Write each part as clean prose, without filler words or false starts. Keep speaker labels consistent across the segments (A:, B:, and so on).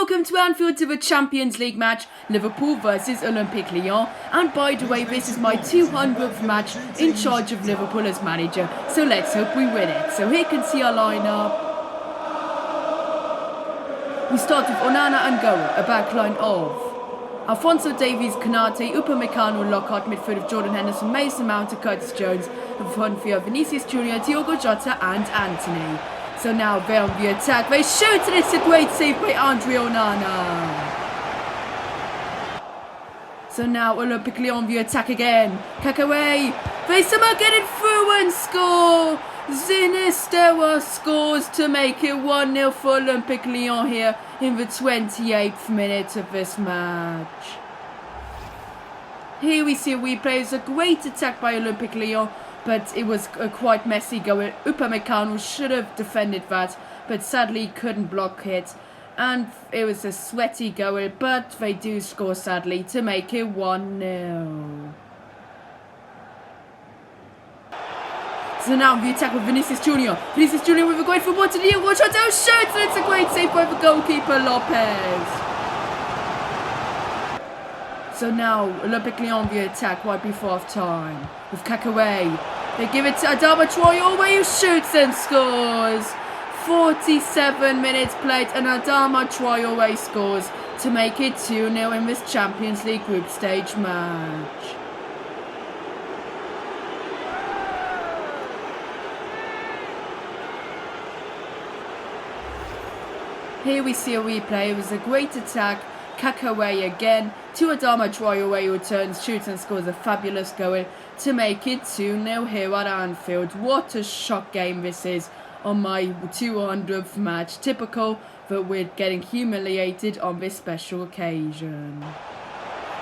A: welcome to Anfield to the Champions League match, Liverpool versus Olympique Lyon. And by the way, this is my 200th match in charge of Liverpool as manager, so let's hope we win it. So here you can see our lineup. We start with Onana and goal, a backline of Alphonso Davies, Konate, Upamecano, Lockhart, midfield of Jordan Henderson, Mason Mount, Curtis Jones, and front three of Vinicius Junior, Diogo Jota and Anthony. So now they're on the attack, they shoot and it's a great save by Andre Onana. So now Olympique Lyon on the attack again, Kakaway, they somehow get it through and score. Sinisterra scores to make it 1-0 for Olympique Lyon here in the 28th minute of this match. Here we see a replay. It's a great attack by Olympique Lyon, but it was a quite messy goal. Upamecano should have defended that, but sadly couldn't block it. And it was a sweaty goal, but they do score sadly to make it 1-0. So now the attack with Vinicius Junior. Vinicius Junior with a great football to Diogo Jota, shoots, and it's a great save by the goalkeeper Lopez. So now Olympique Lyon the attack right before half time with Kakaway. They give it to Adama Traoré who shoots and scores. 47 minutes played and Adama Traoré scores to make it 2-0 in this Champions League group stage match. Here we see a replay. It was a great attack. Kakaway again to Adama Traoré who turns, shoots and scores a fabulous goal to make it 2-0 here at Anfield. What a shock game this is on my 200th match. Typical that we're getting humiliated on this special occasion.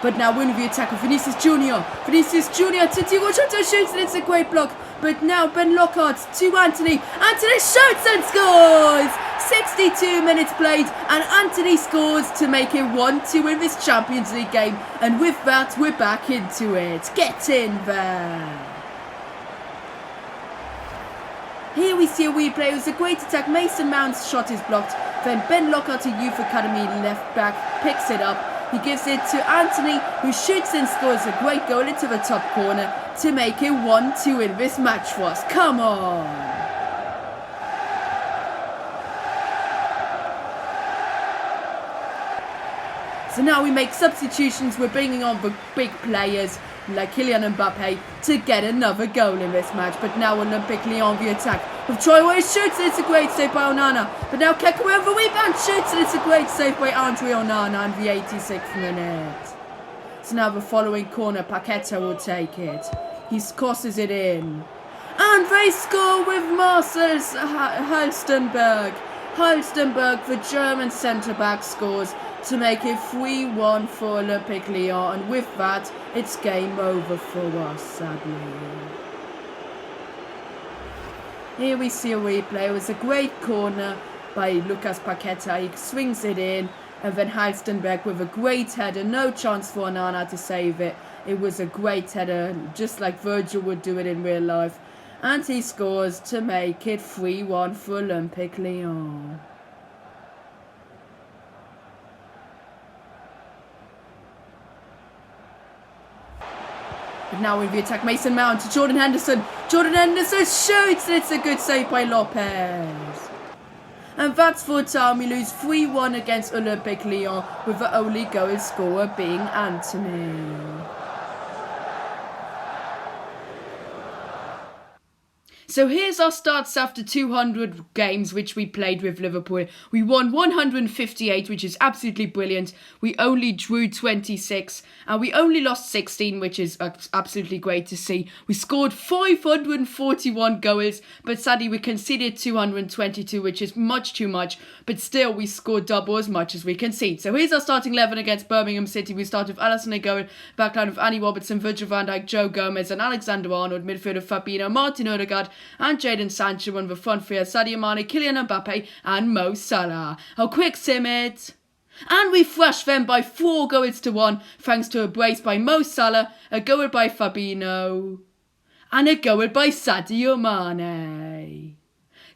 A: But now winning the attack of Vinicius Junior. Vinicius Junior to Diogo Jota, shoots and it's a great block. But now Ben Lockhart to Anthony. Anthony shoots and scores! 62 minutes played and Anthony scores to make it 1-2 in this Champions League game. And with that, we're back into it. Get in there! Here we see a replay. It was a great attack. Mason Mount's shot is blocked. Then Ben Lockhart, a Youth Academy left back, picks it up. He gives it to Anthony, who shoots and scores a great goal into the top corner to make it 1-2 in this match for us. Come on! So now we make substitutions. We're bringing on the big players like Kylian Mbappe to get another goal in this match. But now Olympique Lyon the attack. With Traoré shoots and it's a great save by Onana. But now Kakaway over the rebound shoots and it's a great save by Andre Onana in the 86th minute. So now the following corner, Paqueta will take it. He crosses it in. And they score with Marcel Halstenberg. Halstenberg, the German centre-back, scores to make it 3-1 for Olympique Lyon. And with that, it's game over for us, sadly. Here we see a replay. It was a great corner by Lucas Paqueta. He swings it in. And then Halstenberg with a great header. No chance for Onana to save it. It was a great header, just like Virgil would do it in real life. And he scores to make it 3-1 for Olympique Lyon. But now with the attack, Mason Mount to Jordan Henderson. Jordan Henderson shoots and it's a good save by Lopez. And that's for time. We lose 3-1 against Olympique Lyon with the only goal scorer being Anthony. So here's our stats after 200 games which we played with Liverpool. We won 158, which is absolutely brilliant. We only drew 26 and we only lost 16, which is absolutely great to see. We scored 541 goals, but sadly we conceded 222, which is much too much. But still, we scored double as much as we concede. So here's our starting 11 against Birmingham City. We start with Alisson and goal, backline of Annie Robertson, Virgil van Dijk, Joe Gomez and Alexander-Arnold, midfield of Fabinho, Martin Odegaard and Jadon Sancho, on the front three are Sadio Mane, Kylian Mbappe and Mo Salah. A quick simit. And we thrashed them by 4 goals to 1 thanks to a brace by Mo Salah, a goal by Fabinho and a goal by Sadio Mane.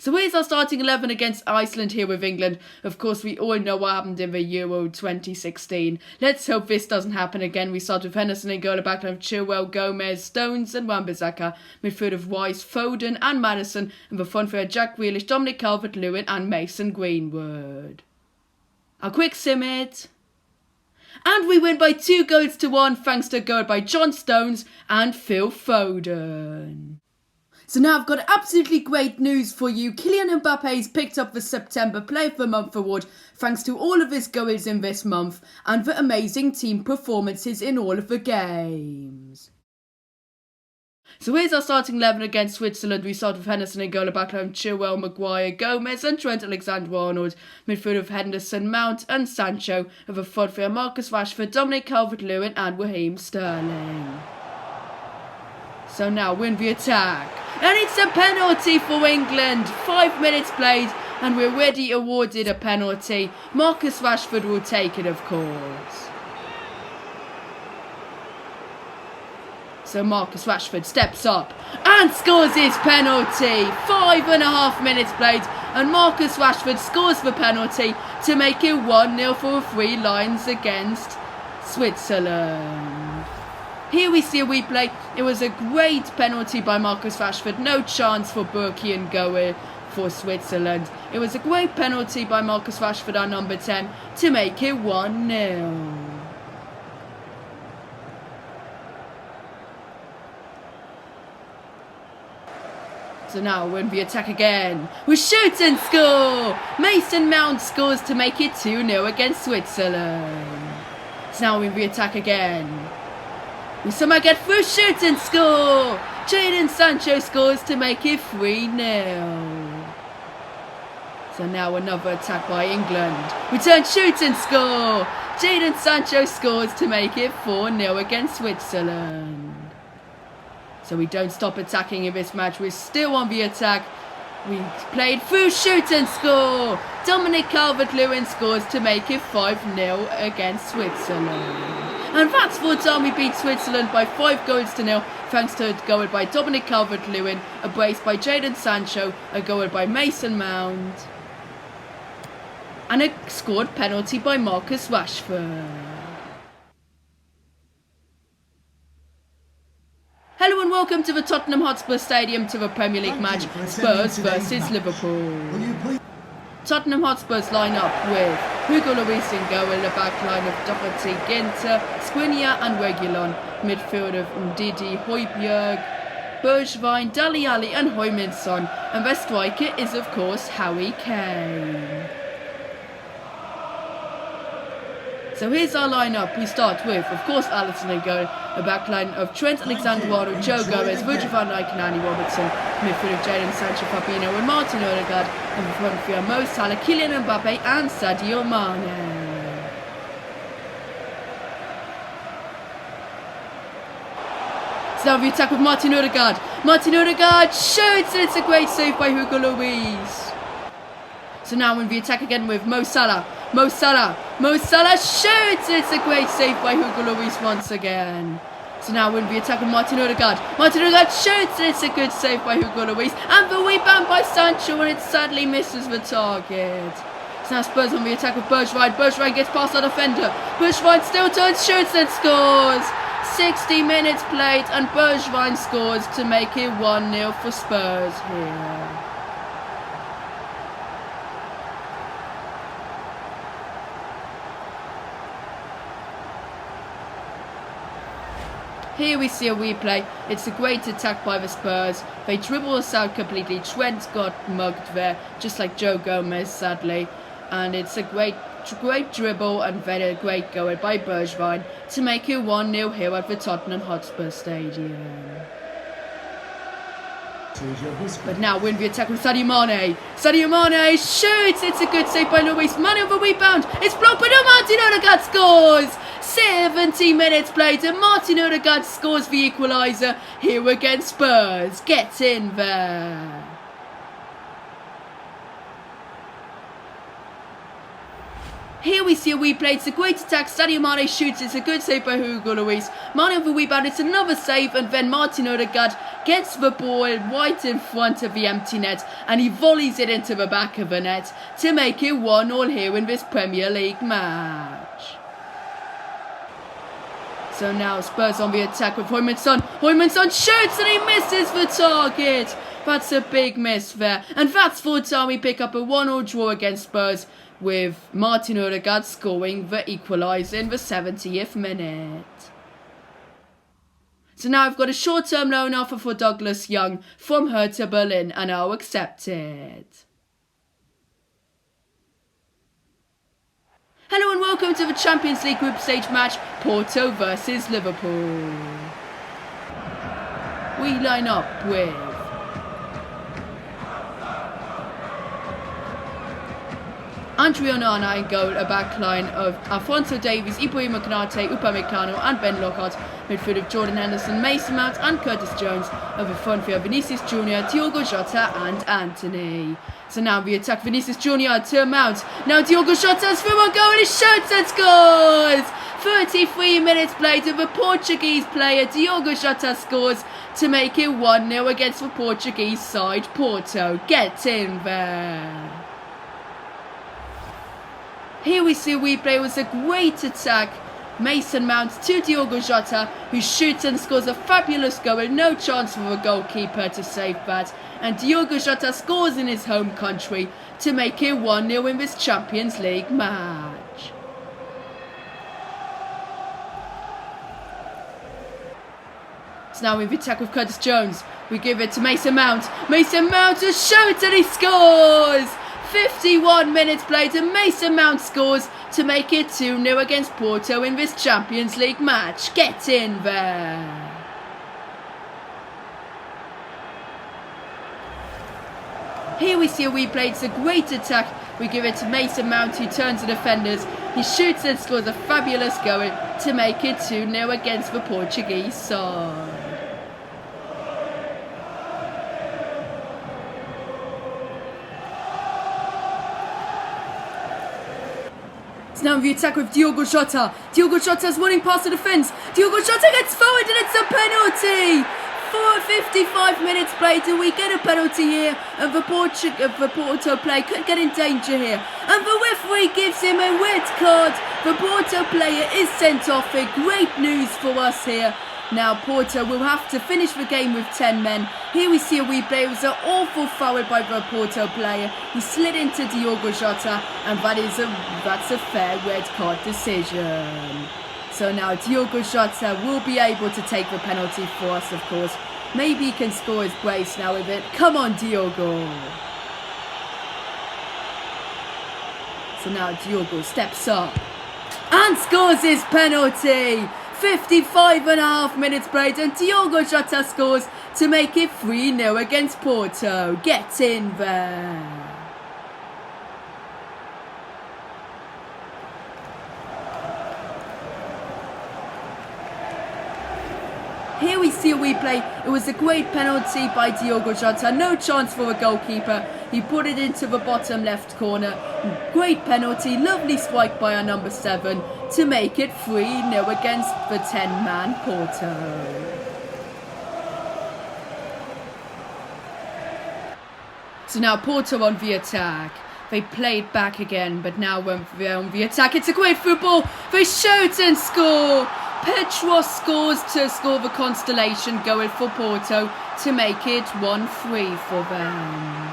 A: So here's our starting 11 against Iceland here with England. Of course, we all know what happened in the Euro 2016. Let's hope this doesn't happen again. We start with Henderson in goal, a backline of Chilwell, Gomez, Stones and Wan-Bissaka. Midfield of Rice, Foden and Maddison. And the front three are Jack Grealish, Dominic Calvert-Lewin and Mason Greenwood. A quick simit. And we win by 2-1 thanks to a goal by John Stones and Phil Foden. So now I've got absolutely great news for you. Kylian Mbappe has picked up the September Player of the Month award thanks to all of his goals in this month and the amazing team performances in all of the games. So here's our starting 11 against Switzerland. We start with Henderson in goal, a backline of Chilwell, Maguire, Gomez and Trent Alexander-Arnold. Midfield of Henderson, Mount and Sancho. Of a front three are Marcus Rashford, Dominic Calvert-Lewin and Raheem Sterling. So now win the attack. And it's a penalty for England. 5 minutes played and we're already awarded a penalty. Marcus Rashford will take it, of course. So Marcus Rashford steps up and scores his penalty. 5.5 minutes played and Marcus Rashford scores the penalty to make it 1-0 for the Three Lions against Switzerland. Here we see a replay. It was a great penalty by Marcus Rashford. No chance for Berkey and goal for Switzerland. It was a great penalty by Marcus Rashford, our number 10, to make it 1-0. So now we're in the attack again. We shoot and score! Mason Mount scores to make it 2-0 against Switzerland. So now we're in the attack again. We somehow get through, shoot and score! Jadon Sancho scores to make it 3-0. So now another attack by England. Return, shoot and score! Jadon Sancho scores to make it 4-0 against Switzerland. So we don't stop attacking in this match. We're still on the attack. We played through, shoot and score! Dominic Calvert-Lewin scores to make it 5-0 against Switzerland. And that's full time. We beat Switzerland by 5-0 thanks to a goal by Dominic Calvert-Lewin, a brace by Jadon Sancho, a goal by Mason Mount, and a scored penalty by Marcus Rashford. Hello and welcome to the Tottenham Hotspur Stadium to the Premier League match Spurs versus Liverpool. Tottenham Hotspurs line up with Hugo Lloris in goal, a back line of Doherty, Ginter, Skriniar and Reguilon, midfield of Ndidi, Højbjerg, Bergwijn, Dele Alli and Højminson, and their striker is of course Harry Kane. So here's our lineup. We start with, of course, Alisson in goal, a backline of Trent Alexander-Arnold, Joe Gomez, Virgil van Dijk and Andy Robertson, midfield of Jadon Sancho, Fabinho and Martin Odegaard, and the front three are Mo Salah, Kylian Mbappe and Sadio Mane. So now we attack with Martin Odegaard. Martin Odegaard shoots and it's a great save by Hugo Lloris. So now when we attack again with Mo Salah. Mo Salah shoots! It's a great save by Hugo Lloris once again. So now when we attack with Martin Odegaard. Martin Odegaard shoots! And it's a good save by Hugo Lloris. And the rebound by Sancho, and it sadly misses the target. So now Spurs on the attack with Bergwijn. Bergwijn gets past our defender. Bergwijn still turns, shoots and scores! 60 minutes played and Bergwijn scores to make it 1-0 for Spurs here. Here we see a replay. It's a great attack by the Spurs. They dribble us out completely. Trent got mugged there, just like Joe Gomez, sadly. And it's a great dribble and then a great goal by Bergwijn to make it 1-0 here at the Tottenham Hotspur Stadium. But now win the attack with Sadio Mane. Sadio Mane shoots! It's a good save by Lloris. Mane on the rebound. It's blocked, but no, Martin Odegaard scores! 70 minutes played and Martin Odegaard scores the equaliser here against Spurs. Get in there. Here we see a wee play, it's a great attack, Sadio Mane shoots, it's a good save by Hugo Lloris. Mane over rebound, it's another save, and then Martin Odegaard gets the ball right in front of the empty net, and he volleys it into the back of the net to make it 1-1 here in this Premier League match. So now Spurs on the attack with Heung-min-Son. Heung-min-Son shoots and he misses the target. That's a big miss there. And that's full time. We pick up a 1-1 draw against Spurs, with Martin Odegaard scoring the equaliser in the 70th minute. So now I've got a short-term loan offer for Douglas Young from Hertha Berlin, and I'll accept it. Hello and welcome to the Champions League group stage match, Porto versus Liverpool. We line up with Andre Onana in goal, a backline of Alphonso Davies, Ibrahim Konate, Upamecano and Ben Lockhart. Midfield of Jordan Henderson, Mason Mount and Curtis Jones. Over front we have Vinicius Jr., Diogo Jota and Antony. So now we attack Vinicius Jr. to Mount. Now Diogo Jota's through on goal and he shoots and scores! 33 minutes later, the Portuguese player Diogo Jota scores to make it 1-0 against the Portuguese side. Porto, get in there. Here we see a replay. It was a great attack. Mason Mount to Diogo Jota, who shoots and scores a fabulous goal. No chance for the goalkeeper to save that. And Diogo Jota scores in his home country to make it 1-0 in this Champions League match. So now we attack with Curtis Jones. We give it to Mason Mount. Mason Mount just shoots and he scores! 51 minutes played and Mason Mount scores to make it 2-0 against Porto in this Champions League match. Get in there. Here we see a replay. It's a great attack. We give it to Mason Mount, who turns the defenders. He shoots and scores a fabulous goal to make it 2-0 against the Portuguese side. Now the attack with Diogo Jota. Diogo Jota's running past the defence. Diogo Jota gets forward and it's a penalty. 55 minutes played and we get a penalty here, and the Porto player could get in danger here. And the referee gives him a red card. The Porto player is sent off. Great news for us here. Now Porto will have to finish the game with 10 men. Here we see a replay. It was an awful foul by the Porto player. He slid into Diogo Jota, and that's a fair red card decision. So now Diogo Jota will be able to take the penalty for us, of course. Maybe he can score his brace now with it. Come on, Diogo. So now Diogo steps up and scores his penalty. 55.5 minutes played and Diogo Jota scores to make it 3-0 against Porto. Get in there. Here we see a replay. It was a great penalty by Diogo Jota. No chance for a goalkeeper. He put it into the bottom left corner. Great penalty. Lovely strike by our number 7 to make it 3-0 against the 10-man Porto. So now Porto on the attack. They played back again, but now when they're on the attack, it's a great football. They shoot and score. Petros scores to score the consolation goal for Porto to make it 1-3 for them.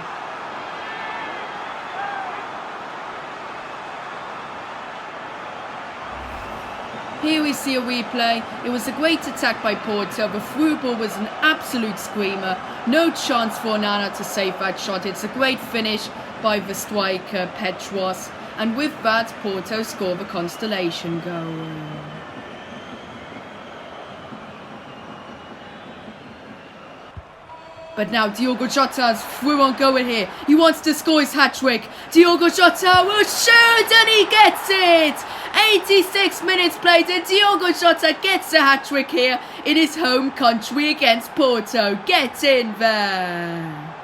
A: Here we see a replay. It was a great attack by Porto. The through ball was an absolute screamer. No chance for Onana to save that shot. It's a great finish by the striker Petros. And with that, Porto score the consolation goal. But now Diogo Jota's through on goal here. He wants to score his hat-trick. Diogo Jota will shoot and he gets it! 86 minutes played and Diogo Jota gets a hat-trick here in his home country against Porto. Get in there!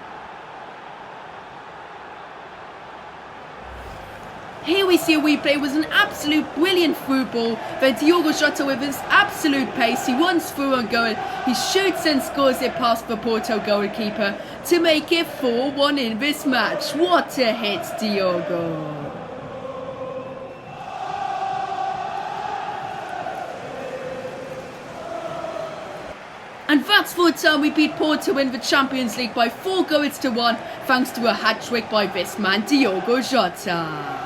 A: Here we we see a replay, was an absolute brilliant through ball. Then Diogo Jota with his absolute pace, he runs through on goal. He shoots and scores it past the Porto goalkeeper to make it 4-1 in this match. What a hit, Diogo. And that's the time we beat Porto in the Champions League by 4-1 thanks to a hat-trick by this man Diogo Jota.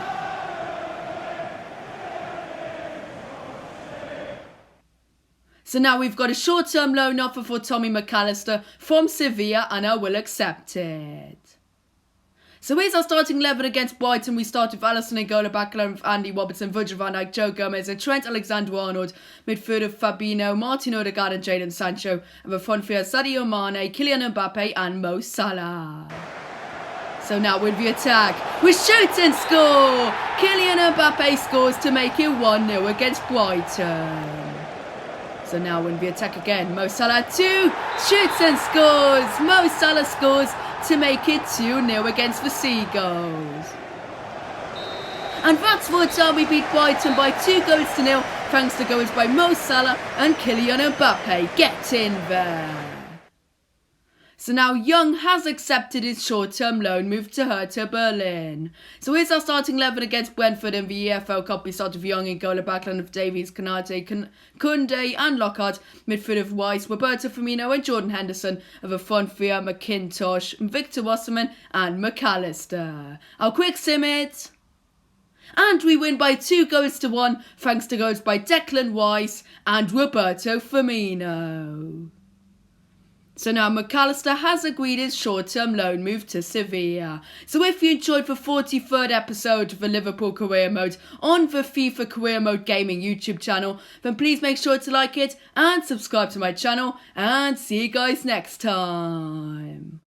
A: So now we've got a short-term loan offer for Tommy McAllister from Sevilla and I will accept it. So here's our starting 11 against Brighton. We start with Alisson in goal, a backline with Andy Robertson, Virgil van Dijk, Joe Gomez and Trent Alexander-Arnold. Midfield of Fabinho, Martin Odegaard and Jadon Sancho. And the front three are Sadio Mane, Kylian Mbappe and Mo Salah. So now with the attack, we shoot and score! Kylian Mbappe scores to make it 1-0 against Brighton. So now with the attack again, Mo Salah 2, shoots and scores! Mo Salah scores to make it 2-0 against the Seagulls. And that's the time we beat Brighton by 2-0 thanks to goals by Mo Salah and Kylian Mbappe. Get in there. So now Young has accepted his short-term loan move to Hertha Berlin. So here's our starting 11 against Brentford in the EFL Cup. We start with Young in goal, a backline of Davies, Konate, Koundé and Lockhart. Midfield of Rice, Roberto Firmino and Jordan Henderson. Of a front three are McIntosh, Victor Wasserman and McAllister. I'll quick sim it. And we win by 2-1 thanks to goals by Declan Rice and Roberto Firmino. So now McAllister has agreed his short-term loan move to Sevilla. So if you enjoyed the 43rd episode of the Liverpool Career Mode on the FIFA Career Mode Gaming YouTube channel, then please make sure to like it and subscribe to my channel, and see you guys next time.